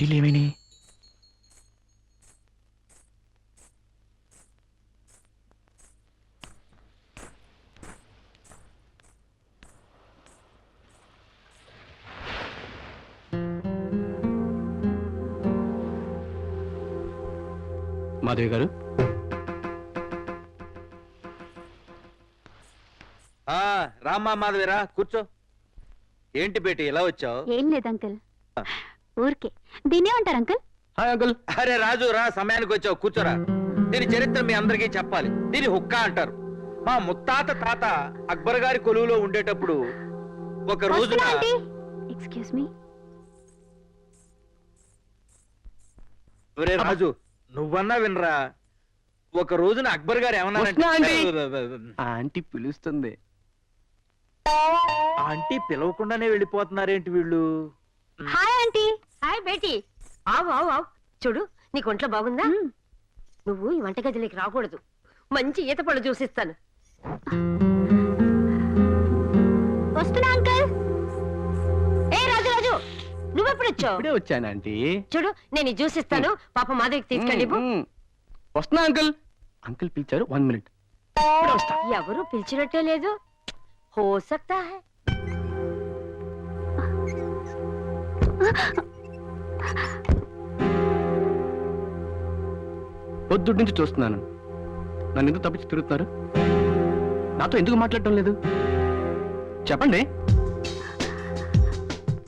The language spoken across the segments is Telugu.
చిట్టీలు ఏమైనాయి? మాధవి గారు, రామ్మా మాధవిరా, కూర్చో. ఏంటి బేటి ఇలా వచ్చావు? ఏం లేదు అంకుల్, ఊరికే. దీన్నేమంటారు అంకుల్? Hi uncle. అరే రాజు రా, సమయానికి వచ్చావు, కూర్చోరా. దీని చరిత్ర మీ అందరికీ చెప్పాలి. దీని హుక్కా అంటారు. మా ముత్తాత తాత అక్బర్ గారి కొలువులో ఉండేటప్పుడు ఒక రోజున ఎక్స్క్యూజ్ మీ. ఒరే రాజు, నువ్వన్నా వినరా. ఒక రోజున అక్బర్ గారు వస్తున్నా ఆంటీ. ఏమన్నారంటే, ఆంటీ పిలుస్తుంది. ఆంటీ పిలవకుండానే వెళ్ళిపోతున్నారేంటి వీళ్ళు? Hi aunty. హాయ్ బేటీ. ఆవు ఆవు ఆవు, చూడు నీకు ఒంట్లో బాగుందా? నువ్వు ఈ వంటగదిలోకి రాకూడదు. మంచి ఈత పళ్ళు చూసిస్తాను. వస్తున్నా అంకుల్. ఏ రాజు రాజు, నువ్వెప్పుడు వచ్చావు? ఇప్పుడే వచ్చాను ఆంటీ. చూడు నేను ఇది చూసిస్తాను. పాప మాధవికి తీసుకెళ్ళి ఇవ్వు. వస్తున్నా అంకుల్. అంకుల్ పిలిచారు, 1 minute. ఇప్పుడే వస్తా. ఎవరు పిలిచినట్టే లేదు. హో సక్తా హై. పొద్దుటి నుంచి చూస్తున్నాను. నన్ను ఎందుకు తప్పించి తిరుగుతున్నారు? నాతో ఎందుకు మాట్లాడటం లేదు? చెప్పండి.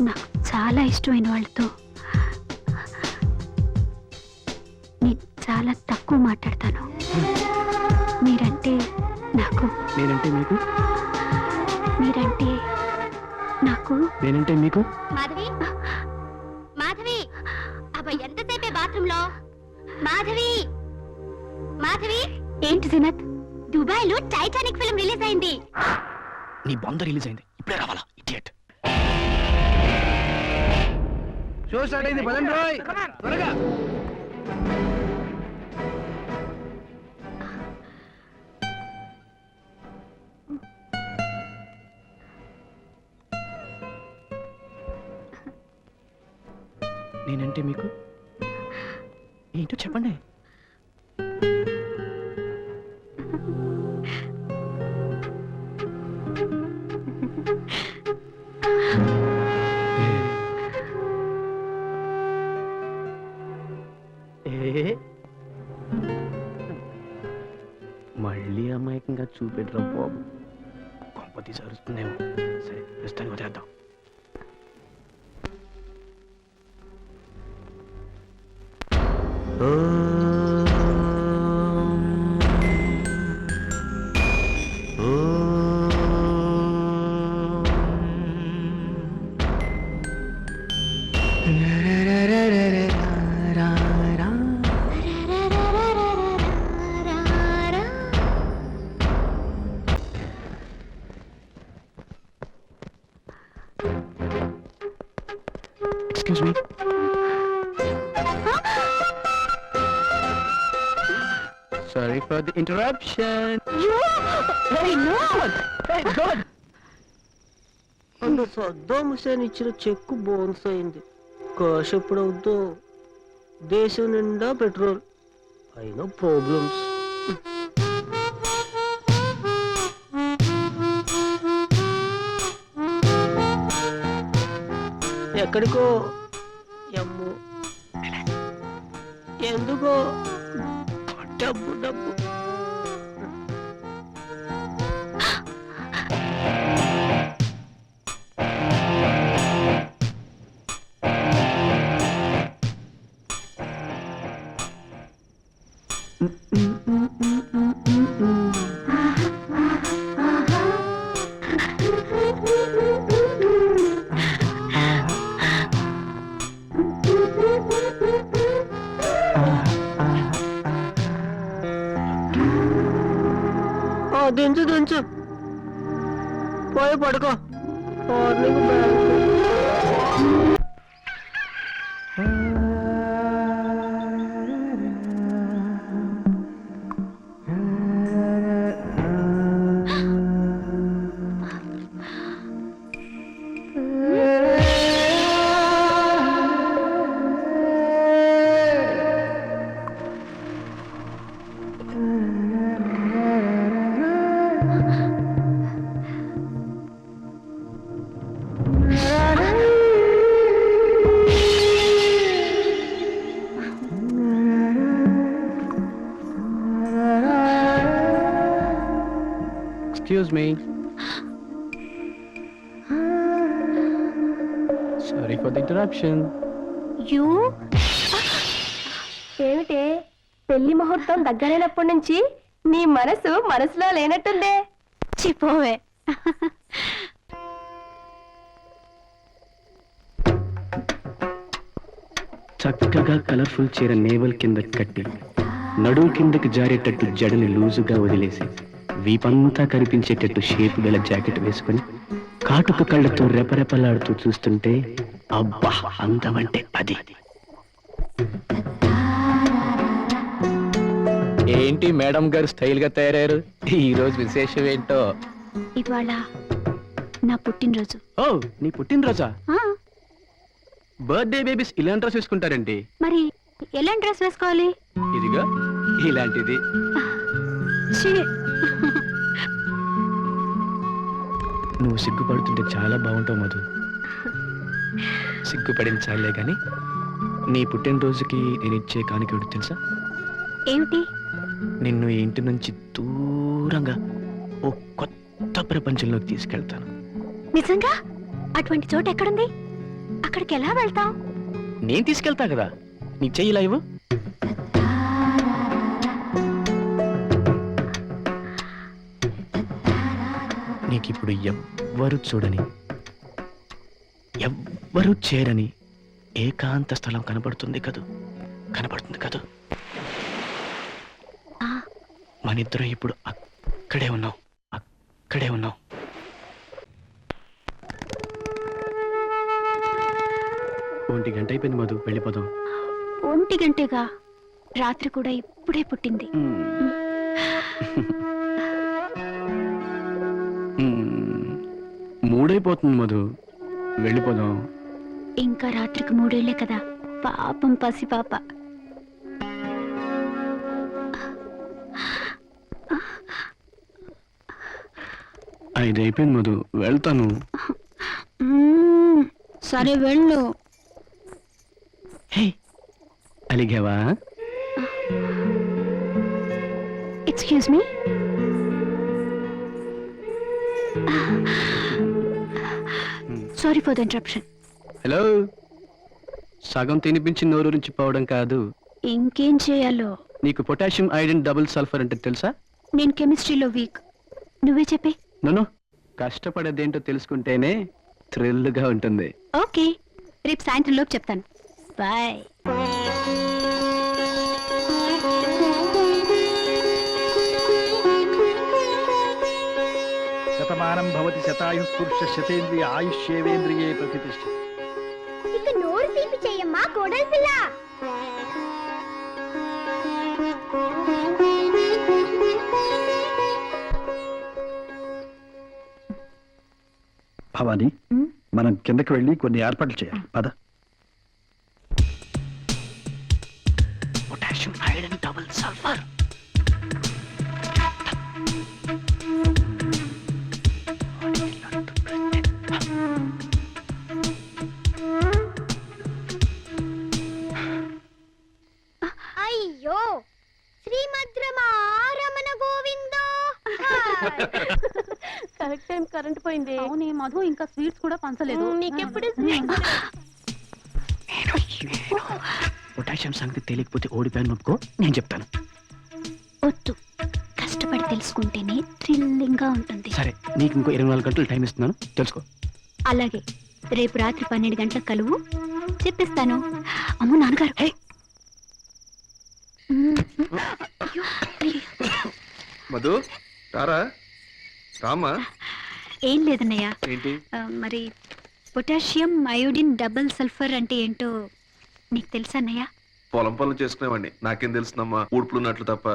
నాకు చాలా ఇష్టమైన వాళ్ళతో నేను చాలా తక్కువ మాట్లాడతాను. మీరంటే నాకు, నేనంటే మీకు, మీరంటే నాకు. నేనంటే మీకు. మాధవి, మాధవి, అబ్బా ఎంతసేపే బాత్రూమ్ లో. మాధవి, మాధవి. ఏంటి జినత్, దుబాయ్ లో టైటానిక్ ఫిల్మ్ రిలీజ్ అయింది. నీ బొంద రిలీజ్ అయింది, ఇప్పుడే రావాలా? ఇడియట్. షో స్టార్ట్ అయింది, పదండి రోయ్, త్వరగా. నేనంటే మీకు ఏంటో చెప్పండి. మళ్ళీ అమాయకంగా చూపెట్టరా బాబు. కొంప తీసి అరుస్తుందేమో. సరే, ప్రస్తుతానికి వదిలేద్దాం. Excuse me. Sorry for the interruption. Hey, no! Hey, God! అన్న సద్దాం హుసేన్ ఇచ్చిన చెక్కు బౌన్స్ అయింది. కాష్ ఎప్పుడవుద్దో. దేశం నిండా పెట్రోల్, అయినా ప్రాబ్లమ్స్. ఎక్కడికో ఎమ్ము, ఎందుకో డబ్బు డబ్బు. Excuse me. Sorry for the interruption. You ఏమిటే పెళ్లి ముహూర్తం దగ్గరైనప్పటి నుంచి నీ మనసులో లేనట్టుందే. చిపోవే. చక్కగా కలర్ఫుల్ చీర నేవల్ కింద కట్టి నడువు కిందకి జారేటట్టు జడని లూజుగా వదిలేసి వీపంతా కనిపించేటట్టు షేపు గల జాకెట్ వేసుకొని కాటుక కళ్ళతో రెపరెపలాడుతూ చూస్తుంటే అబ్బా అందమంటే అది. ఏంటి మేడం గారు స్టైల్ గా తయారయ్యారు? ఈ రోజు విశేషం ఏంటో? ఇవాళ నా పుట్టినరోజు. ఓ, నీ పుట్టినరోజా? ఆ, బర్త్డే బేబీస్ ఇలాంటి డ్రెస్ వేసుకుంటారండి. మరి ఎలాంటి డ్రెస్ వేసుకోవాలి? ఇదిగో ఇలాంటిది. ఛీ, నువ్వు సిగ్గుపడుతుంటే చాలా బాగుంటావు మధు. సిగ్గుపడించాలే గాని నీ పుట్టినరోజుకి నేను ఇచ్చే కానుక ఒకటి తెలుసా? ఏమిటి? నిన్ను ఈ ఇంటి నుంచి దూరంగా ఓ కొత్త ప్రపంచంలోకి తీసుకెళ్తాను. నిజంగా? అటువంటి చోట ఎక్కడుంది? అక్కడికి ఎలా వెళ్తాం? నేను తీసుకెళ్తా కదా. నీ చెయ్యి ఇలా ఇవ్వు. నీకిప్పుడు ఎవ్వరు చూడని ఎవ్వరు చేరని ఏకాంత స్థలం కనబడుతుంది కదూ? కనబడుతుంది కదూ? ఆ, మనిద్దరం ఇప్పుడు అక్కడే ఉన్నాం. అక్కడే ఉన్నాం. ఒంటి గంట అయిపోయింది మధు, వెళ్ళిపోదాం. 1 గంటగా? రాత్రి కూడా ఇప్పుడే పుట్టింది. మూడైపోతుంది మధు, వెళ్ళిపోదాం. ఇంకా రాత్రికి 3 ఏళ్లే కదా. పాపం పసి పాప. ఐదు అయిపోయింది మధు, వెళ్తాను. సరే వెళ్ళు. హే, అలిగావా? Excuse me. Sorry for the interruption. Hello, సగం తినిపించి నోరు నుంచి పోవడం కాదు. ఇంకేం చేయాలో? నీకు పొటాషియం ఐరన్ డబుల్ సల్ఫర్ అంటే తెలుసా? నేను కెమిస్ట్రీలో వీక్. నువ్వే చెప్పే. నన్ను కష్టపడేదేంటో తెలుసుకుంటేనే థ్రిల్గా ఉంటుంది. ఓకే, రేపు సాయంత్రం లోపు చెప్తాను. బాయ్. శతమానం భవతి శతాయు పురుష శతేంద్రియ ఆయుష్యేవేంద్రియే ప్రతిష్ఠ. ఇక నోరు తీపి చెయ్యమ్మా కోడలి పిల్ల. భవాని, మనం కిందకి వెళ్ళి కొన్ని ఏర్పాట్లు చేయాలి. పద. Potassium iron double sulphur. అయ్యో, శ్రీమద్రమారమణ గోవిందో. కరెక్ట్ టైం కరెంట్ పోయింది. అవునే మధు, ఇంకా స్వీట్స్ కూడా పంచలేదు. నీకెప్పుడు పొటాషియం సంగతి తెలియకపోతే ఓడిపోయాను ఒప్పుకో, నేను చెప్తాను. వద్దు, కష్టపడి తెలుసుకుంటేనే థ్రిల్లింగ్ గా ఉంటుంది. సరే, నీకు ఇంకో 24 గంటలు టైం ఇస్తున్నాను, తెలుసుకో. అలాగే, రేపు రాత్రి 12 గంటలకు కలువు, చెప్పిస్తాను. అమ్మో నాన్నగారు. అయ్యో, అయ్యో. మధు, రారా రామా. ఏం లేదన్నయ్య. ఏంటి? మరి పొటాషియం అయోడిన్ డబుల్ సల్ఫర్ అంటే ఏంటో నీకు తెలుసా అన్నయ్య? పొలం పనులు చేసుకునేవాడిని, నాకేం తెలుసునమ్మా, ఊడ్పులున్నట్లు తప్ప.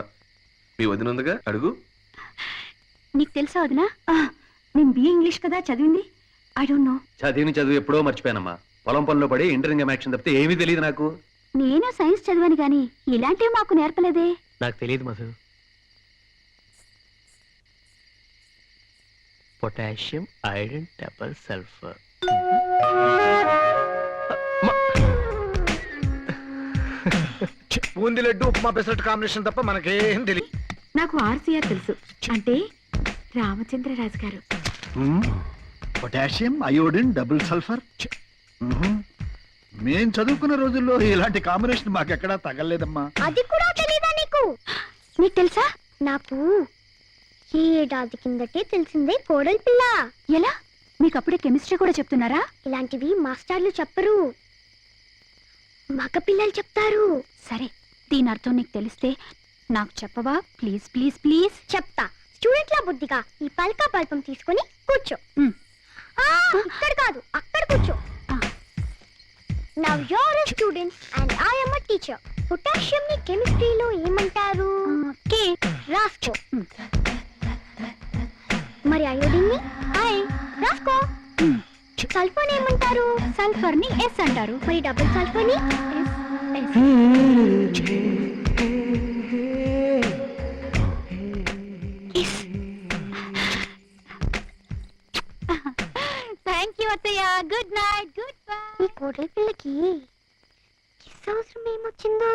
మీ వదిన ఉందిగా, అడుగు. నీకు తెలుసా వదినా? నేను బిఏ ఇంగ్లీష్ కదా చదివింది. I don't know. చదువు ఎప్పుడో మర్చిపోయానమ్మా. పొలం పనులు పడి ఇంటరింగ్ యాక్షన్ తప్పితే ఏమీ తెలియదు నాకు. నేను సైన్స్ చదివాను గాని ఇలాంటివి మాకు నేర్పలేదే. నాకు తెలియదు Madhu. Potassium iron double sulphur. Boondi laddu upma pesarattu combination తప్ప మనకేం తెలియదు. నాకు ఆర్సీఆర్ తెలుసు, అంటే రామచంద్రరాజు గారు. పొటాషియం అయోడిన్ డబుల్ సల్ఫర్ మేం చదువుకున్న రోజుల్లో ఇలాంటి కాంబినేషన్ మాకెక్కడా తగలలేదమ్మా. అది కూడా తెలీదా నీకు? నీకు తెలుసా? నాకు ఏడాది కిందటే తెలిసిందే కోడలి పిల్ల. ఎలా? మీకు అప్పుడే కెమిస్ట్రీ కూడా చెప్తున్నారా? ఇలాంటివి మాస్టర్లు చెప్పరు, మగ పిల్లలు చెప్తారు. సరే, దీని అర్థం నీకు తెలిస్తే నాకు చెప్పవా? Please please please. చెప్తా. స్టూడెంట్ల బుద్ధిగా ఈ పల్కా పల్పం తీసుకొని కూర్చో. ఇక్కడ కాదు, అక్కడ కూర్చో. Now you're a student and I am a teacher. Potassium ని కెమిస్ట్రీలో ఏమంటారు? కే. రాసుకో. మరి అయోడిన్ ని రాసుకో. సల్ఫర్ ఏమంటారు? సల్ఫర్ ని ఎస్ అంటారు. మరి డబుల్ సల్ఫర్ ని థ్యాంక్ యూ అత్తయ్య. Good night. Good bye. ఈ కోడలి పిల్లకి కిస్ అవసరం ఏమొచ్చిందో.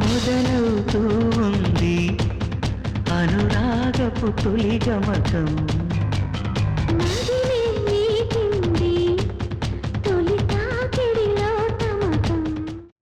మొదలవుతూ ఉంది అనురాగపు తొలి గమకం. మరి